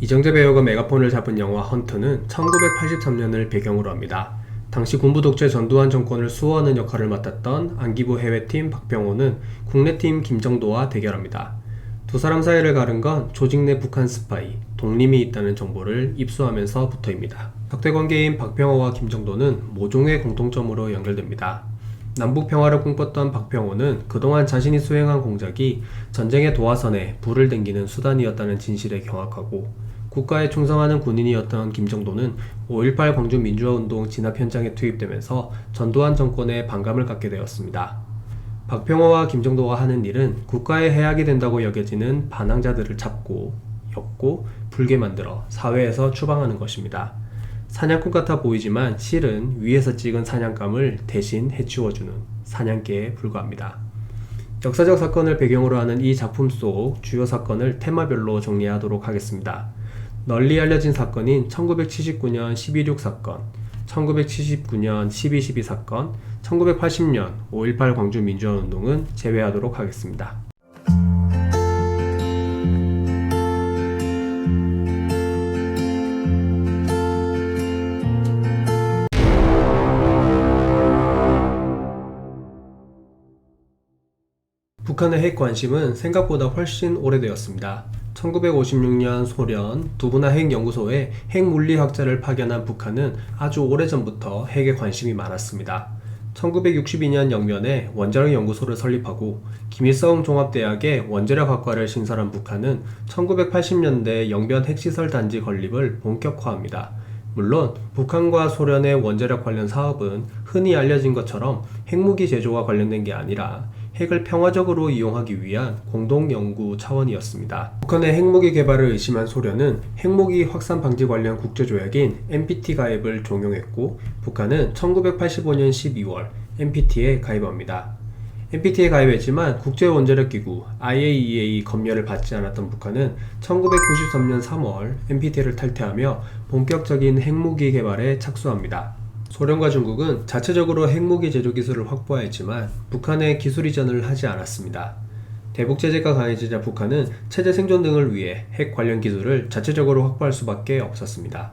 이정재 배우가 메가폰을 잡은 영화 헌트는 1983년을 배경으로 합니다. 당시 군부 독재 전두환 정권을 수호하는 역할을 맡았던 안기부 해외팀 박병호는 국내팀 김정도와 대결합니다. 두 사람 사이를 가른 건 조직 내 북한 스파이, 독림이 있다는 정보를 입수하면서부터입니다. 적대관계인 박병호와 김정도는 모종의 공통점으로 연결됩니다. 남북 평화를 꿈꿨던 박병호는 그동안 자신이 수행한 공작이 전쟁의 도화선에 불을 댕기는 수단이었다는 진실에 경악하고, 국가에 충성하는 군인이었던 김정도는 5.18 광주 민주화운동 진압 현장에 투입되면서 전두환 정권에 반감을 갖게 되었습니다. 박병호와 김정도가 하는 일은 국가의 해악이 된다고 여겨지는 반항자들을 잡고, 엮고, 불게 만들어 사회에서 추방하는 것입니다. 사냥꾼 같아 보이지만 실은 위에서 찍은 사냥감을 대신 해치워주는 사냥개에 불과합니다. 역사적 사건을 배경으로 하는 이 작품 속 주요 사건을 테마별로 정리하도록 하겠습니다. 널리 알려진 사건인 1979년 12.6 사건, 1979년 12.12 사건, 1980년 5.18 광주 민주화운동은 제외하도록 하겠습니다. 북한의 핵 관심은 생각보다 훨씬 오래되었습니다. 1956년 소련 두부나 핵연구소에 핵물리학자를 파견한 북한은 아주 오래전부터 핵에 관심이 많았습니다. 1962년 영면에 원자력 연구소를 설립하고 김일성 종합대학의 원자력학과를 신설한 북한은 1980년대 영변 핵시설 단지 건립을 본격화합니다. 물론 북한과 소련의 원자력 관련 사업은 흔히 알려진 것처럼 핵무기 제조와 관련된 게 아니라 핵을 평화적으로 이용하기 위한 공동연구 차원이었습니다. 북한의 핵무기 개발을 의심한 소련은 핵무기 확산 방지 관련 국제조약인 NPT 가입을 종용했고, 북한은 1985년 12월 NPT에 가입합니다. NPT에 가입했지만 국제원자력기구 IAEA 검열을 받지 않았던 북한은 1993년 3월 NPT를 탈퇴하며 본격적인 핵무기 개발에 착수합니다. 소련과 중국은 자체적으로 핵무기 제조 기술을 확보하였지만 북한의 기술 이전을 하지 않았습니다. 대북 제재가 강해지자 북한은 체제 생존 등을 위해 핵 관련 기술을 자체적으로 확보할 수밖에 없었습니다.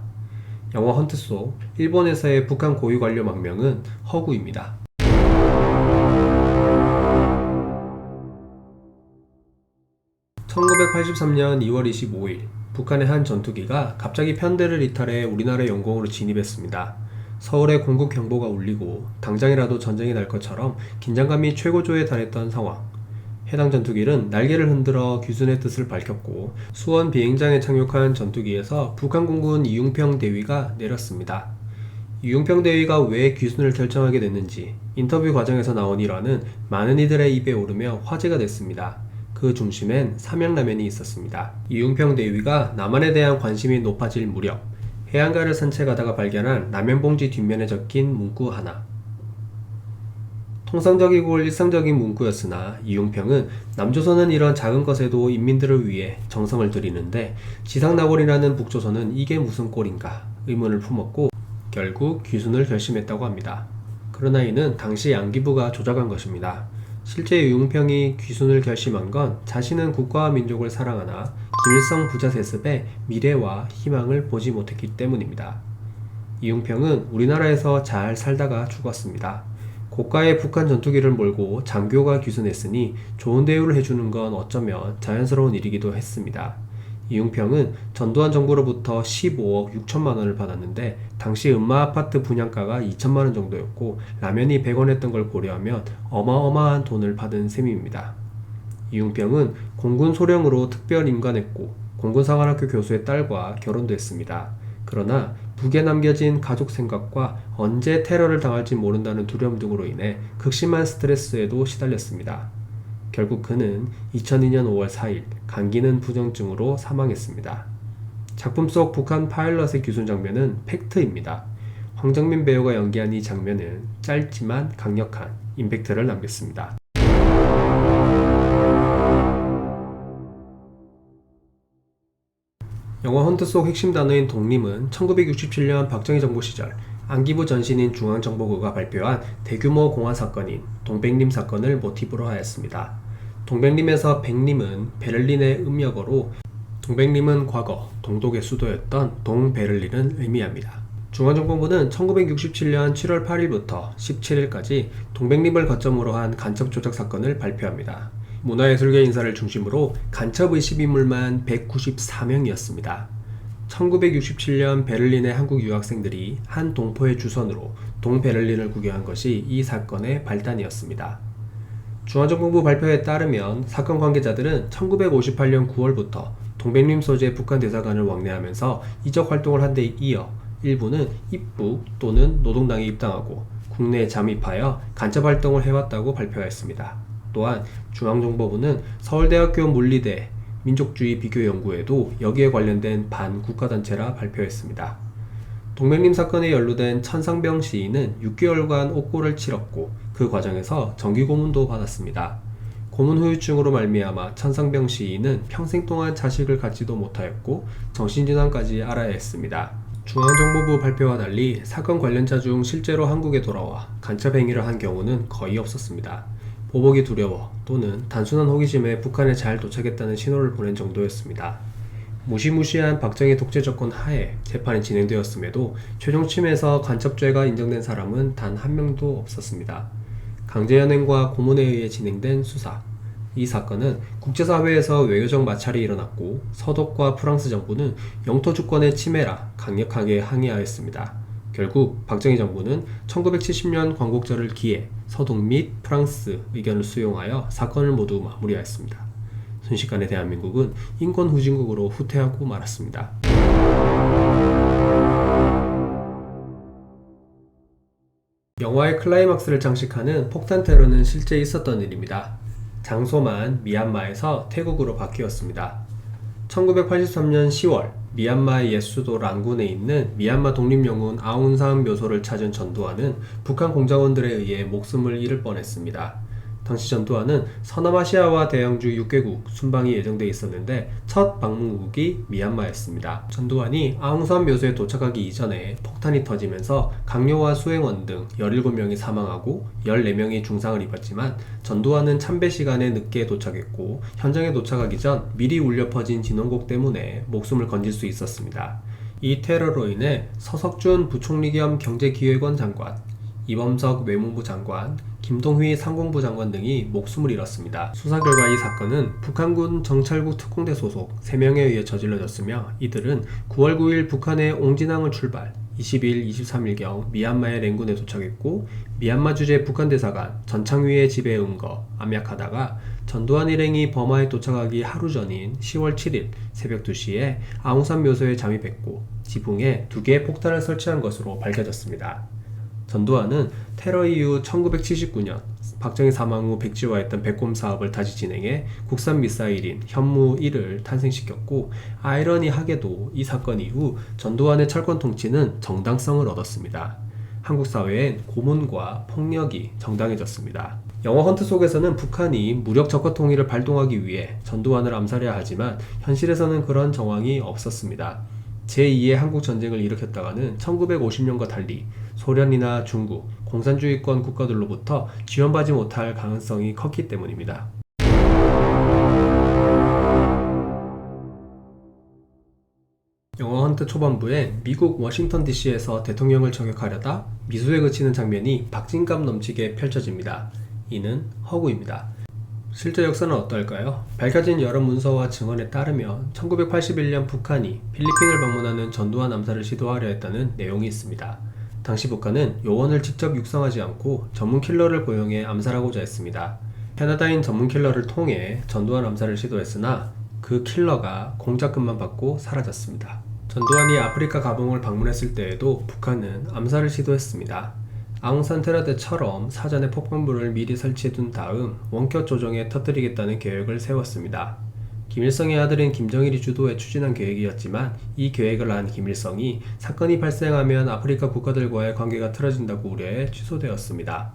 영화 헌트 속 일본에서의 북한 고위 관료 망명은 허구입니다. (1983년 2월 25일) 북한의 한 전투기가 갑자기 편대를 이탈해 우리나라 영공으로 진입했습니다. 서울에 공급 경보가 울리고 당장이라도 전쟁이 날 것처럼 긴장감이 최고조에 달했던 상황. 해당 전투기는 날개를 흔들어 귀순의 뜻을 밝혔고, 수원 비행장에 착륙한 전투기에서 북한 공군 이융평 대위가 내렸습니다. 이융평 대위가 왜 귀순을 결정하게 됐는지 인터뷰 과정에서 나온 일화는 많은 이들의 입에 오르며 화제가 됐습니다. 그 중심엔 삼양라면이 있었습니다. 이융평 대위가 남한에 대한 관심이 높아질 무렵 해안가를 산책하다가 발견한 라면 봉지 뒷면에 적힌 문구 하나. 통상적이고 일상적인 문구였으나 이융평은 남조선은 이런 작은 것에도 인민들을 위해 정성을 들이는데 지상낙원이라는 북조선은 이게 무슨 꼴인가 의문을 품었고 결국 귀순을 결심했다고 합니다. 그러나 이는 당시 안기부가 조작한 것입니다. 실제 이융평이 귀순을 결심한 건 자신은 국가와 민족을 사랑하나 김일성 부자 세습에 미래와 희망을 보지 못했기 때문입니다. 이융평은 우리나라에서 잘 살다가 죽었습니다. 고가의 북한 전투기를 몰고 장교가 귀순했으니 좋은 대우를 해주는 건 어쩌면 자연스러운 일이기도 했습니다. 이융평은 전두환 정부로부터 15억 6천만 원을 받았는데 당시 음마아파트 분양가가 2천만 원 정도였고 라면이 100원 했던 걸 고려하면 어마어마한 돈을 받은 셈입니다. 이융평은 공군 소령으로 특별 임관했고 공군사관학교 교수의 딸과 결혼도 했습니다. 그러나 북에 남겨진 가족 생각과 언제 테러를 당할지 모른다는 두려움 등으로 인해 극심한 스트레스에도 시달렸습니다. 결국 그는 2002년 5월 4일 감기는 부정증으로 사망했습니다. 작품 속 북한 파일럿의 귀순 장면은 팩트입니다. 황정민 배우가 연기한 이 장면은 짧지만 강력한 임팩트를 남겼습니다. 영화 헌트 속 핵심 단어인 독림은 1967년 박정희 정부 시절 안기부 전신인 중앙정보부가 발표한 대규모 공안 사건인 동백림 사건을 모티브로 하였습니다. 동백림에서 백림은 베를린의 음역어로 동백림은 과거 동독의 수도였던 동베를린을 의미합니다. 중앙정보부는 1967년 7월 8일부터 17일까지 동백림을 거점으로 한 간첩 조작 사건을 발표합니다. 문화예술계 인사를 중심으로 간첩 의심인물만 194명이었습니다. 1967년 베를린의 한국 유학생들이 한 동포의 주선으로 동베를린을 구경한 것이 이 사건의 발단이었습니다. 중앙정보부 발표에 따르면 사건 관계자들은 1958년 9월부터 동백림 소재 북한 대사관을 왕래하면서 이적 활동을 한 데 이어 일부는 입국 또는 노동당에 입당하고 국내에 잠입하여 간첩 활동을 해왔다고 발표했습니다. 또한 중앙정보부는 서울대학교 물리대 민족주의 비교연구에도 여기에 관련된 반국가단체라 발표했습니다. 동백림 사건에 연루된 천상병 시인은 6개월간 옥고를 치렀고 그 과정에서 정기고문도 받았습니다. 고문 후유증으로 말미암아 천상병 시인은 평생 동안 자식을 갖지도 못하였고 정신질환까지 알아야 했습니다. 중앙정보부 발표와 달리 사건 관련자 중 실제로 한국에 돌아와 간첩 행위를 한 경우는 거의 없었습니다. 보복이 두려워 또는 단순한 호기심에 북한에 잘 도착했다는 신호를 보낸 정도였습니다. 무시무시한 박정희 독재 정권 하에 재판이 진행되었음에도 최종심에서 간첩죄가 인정된 사람은 단 한 명도 없었습니다. 강제연행과 고문에 의해 진행된 수사. 이 사건은 국제사회에서 외교적 마찰이 일어났고 서독과 프랑스 정부는 영토 주권의 침해라 강력하게 항의하였습니다. 결국 박정희 정부는 1970년 광복절을 기해 서독 및 프랑스 의견을 수용하여 사건을 모두 마무리하였습니다. 순식간에 대한민국은 인권 후진국으로 후퇴하고 말았습니다. 영화의 클라이막스를 장식하는 폭탄 테러는 실제 있었던 일입니다. 장소만 미얀마에서 태국으로 바뀌었습니다. 1983년 10월 미얀마의 옛 수도 란군에 있는 미얀마 독립영웅 아웅산 묘소를 찾은 전두환은 북한 공작원들에 의해 목숨을 잃을 뻔했습니다. 당시 전두환은 서남아시아와 대양주 6개국 순방이 예정돼 있었는데 첫 방문국이 미얀마였습니다. 전두환이 아웅산 묘소에 도착하기 이전에 폭탄이 터지면서 강요와 수행원 등 17명이 사망하고 14명이 중상을 입었지만 전두환은 참배 시간에 늦게 도착했고 현장에 도착하기 전 미리 울려 퍼진 진원곡 때문에 목숨을 건질 수 있었습니다. 이 테러로 인해 서석준 부총리 겸 경제기획원 장관, 이범석 외무부 장관, 김동휘 상공부 장관 등이 목숨을 잃었습니다. 수사 결과 이 사건은 북한군 정찰국 특공대 소속 3명에 의해 저질러졌으며 이들은 9월 9일 북한의 옹진항을 출발, 20일, 23일경 미얀마의 랭군에 도착했고 미얀마 주재 북한 대사관 전창위의 집에 응거, 암약하다가 전두환 일행이 버마에 도착하기 하루 전인 10월 7일 새벽 2시에 아웅산 묘소에 잠입했고 지붕에 2개의 폭탄을 설치한 것으로 밝혀졌습니다. 전두환은 테러 이후 1979년 박정희 사망 후 백지화했던 백곰 사업을 다시 진행해 국산 미사일인 현무1을 탄생시켰고 아이러니하게도 이 사건 이후 전두환의 철권 통치는 정당성을 얻었습니다. 한국 사회엔 고문과 폭력이 정당해졌습니다. 영화 헌트 속에서는 북한이 무력 적화 통일을 발동하기 위해 전두환을 암살해야 하지만 현실에서는 그런 정황이 없었습니다. 제2의 한국전쟁을 일으켰다가는 1950년과 달리 소련이나 중국, 공산주의권 국가들로부터 지원받지 못할 가능성이 컸기 때문입니다. 영화 헌트 초반부에 미국 워싱턴 DC에서 대통령을 저격하려다 미수에 그치는 장면이 박진감 넘치게 펼쳐집니다. 이는 허구입니다. 실제 역사는 어떨까요? 밝혀진 여러 문서와 증언에 따르면 1981년 북한이 필리핀을 방문하는 전두환 암살을 시도하려 했다는 내용이 있습니다. 당시 북한은 요원을 직접 육성하지 않고 전문 킬러를 고용해 암살하고자 했습니다. 캐나다인 전문 킬러를 통해 전두환 암살을 시도했으나 그 킬러가 공작금만 받고 사라졌습니다. 전두환이 아프리카 가봉을 방문했을 때에도 북한은 암살을 시도했습니다. 아웅산 테러 때처럼 사전에 폭발물을 미리 설치해둔 다음 원격 조정해 터뜨리겠다는 계획을 세웠습니다. 김일성의 아들인 김정일이 주도해 추진한 계획이었지만 이 계획을 안 김일성이 사건이 발생하면 아프리카 국가들과의 관계가 틀어진다고 우려해 취소되었습니다.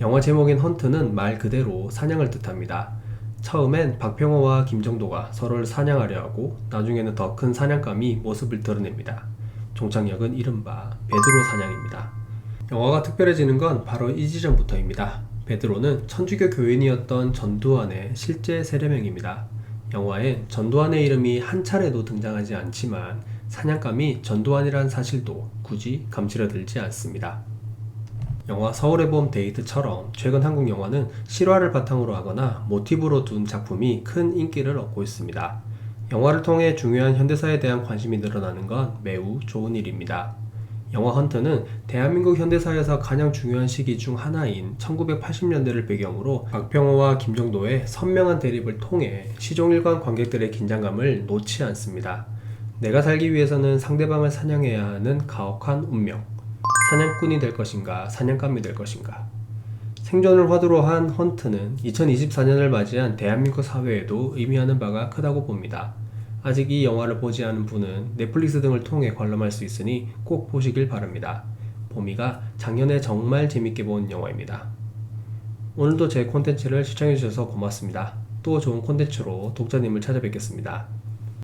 영화 제목인 헌트는 말 그대로 사냥을 뜻합니다. 처음엔 박병호와 김정도가 서로를 사냥하려 하고 나중에는 더 큰 사냥감이 모습을 드러냅니다. 종착역은 이른바 베드로 사냥입니다. 영화가 특별해지는 건 바로 이 지점부터입니다. 베드로는 천주교 교인이었던 전두환의 실제 세례명입니다. 영화엔 전두환의 이름이 한 차례도 등장하지 않지만 사냥감이 전두환이란 사실도 굳이 감추려들지 않습니다. 영화 서울의 봄 데이트처럼 최근 한국 영화는 실화를 바탕으로 하거나 모티브로 둔 작품이 큰 인기를 얻고 있습니다. 영화를 통해 중요한 현대사에 대한 관심이 늘어나는 건 매우 좋은 일입니다. 영화 헌트는 대한민국 현대사에서 가장 중요한 시기 중 하나인 1980년대를 배경으로 박병호와 김정도의 선명한 대립을 통해 시종일관 관객들의 긴장감을 놓지 않습니다. 내가 살기 위해서는 상대방을 사냥해야 하는 가혹한 운명. 사냥꾼이 될 것인가, 사냥감이 될 것인가. 생존을 화두로 한 헌트는 2024년을 맞이한 대한민국 사회에도 의미하는 바가 크다고 봅니다. 아직 이 영화를 보지 않은 분은 넷플릭스 등을 통해 관람할 수 있으니 꼭 보시길 바랍니다. 봄이가 작년에 정말 재밌게 본 영화입니다. 오늘도 제 콘텐츠를 시청해주셔서 고맙습니다. 또 좋은 콘텐츠로 독자님을 찾아뵙겠습니다.